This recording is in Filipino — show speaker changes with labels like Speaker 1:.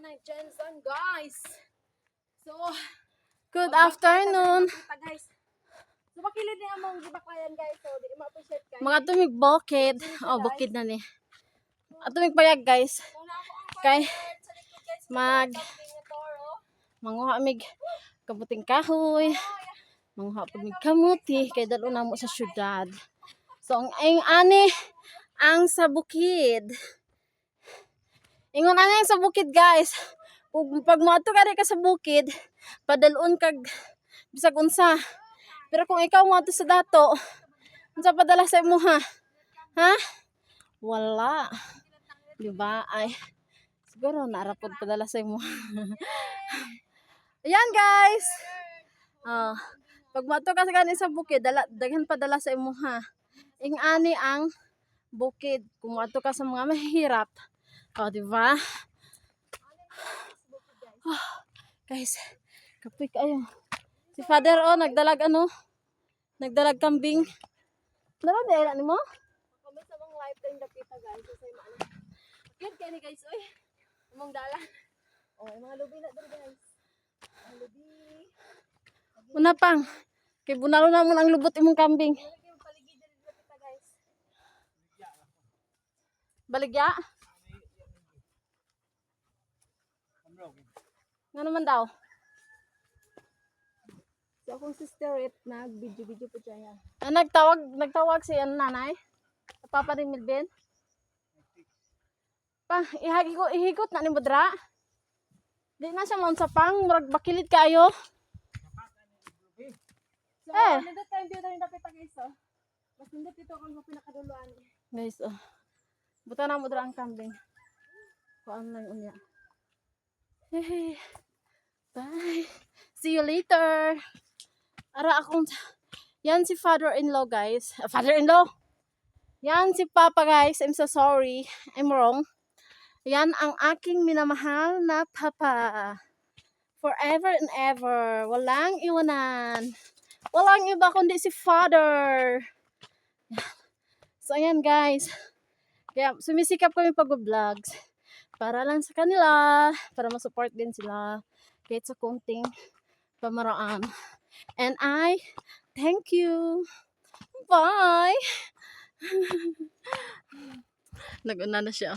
Speaker 1: ng Jensen, guys. So,
Speaker 2: Good afternoon.
Speaker 1: guys. So, makilid niya among gibaklayan, guys. So, di ma-appreciate guys.
Speaker 2: Mga tumig bukid. Oh, bukid na ni. Tumig payag, guys. Kay manguha mig kabuting kahoy. Manguha pud mig kamuti kay dalo na mo sa syudad. So, ang ani ang sa bukid. Ingon ana sa bukid, guys. Pag moadto ka sa bukid, padalon kag bisag unsa. Pero kung ikaw moadto sa dato, unsa padala sa imuha? Ha? Wala. Diba? Ay, siguro narapod padala sa imuha. Ayan, guys. Pag moadto ka sa bukid, daghan padala sa imuha. Ing ani ang bukid. Kung moadto ka sa mga mahirap, diba? Guys, kapoy kayo. Si Father nagdalag nagdalag kambing. Dala dira nimo?
Speaker 1: Kami sa mga lifetime dapita, guys. So, sa mga Kid kay ni guys, oy. Among dalan. Oh, mga lubi na dito, guys. Ang lubi.
Speaker 2: Una pang. Kay bunalo na mo ang lubot imong kambing.
Speaker 1: Lagi yung paligid dito dapita, guys.
Speaker 2: Baligya? Nga naman daw.
Speaker 1: So, akong sister nag-video po siya yan.
Speaker 2: Nagtawag si nanay. Papa rin Milben. Pa, ihigot na ni Budra. Di na siya maun sa pang, murag bakilid kayo.
Speaker 1: So,
Speaker 2: Eh.
Speaker 1: nandito tayong view na rin dapita, guys, oh. Mas nandito ito kung pinakaduluan.
Speaker 2: Guys, buta na mo dra ang kambing. Kuan lang unya. Hey. Bye. See you later. Ara akong yan si father-in-law, guys. Father-in-law. Yan si Papa, guys. I'm so sorry. I'm wrong. Yan ang aking minamahal na Papa. Forever and ever. Walang iwanan. Walang iba kundi si Father. So, ayan, guys. Kaya sumisikap kami pag-vlogs. Para lang sa kanila. Para ma-support din sila. Kahit sa konting pamaraan. And I thank you. Bye. Nag-una na siya.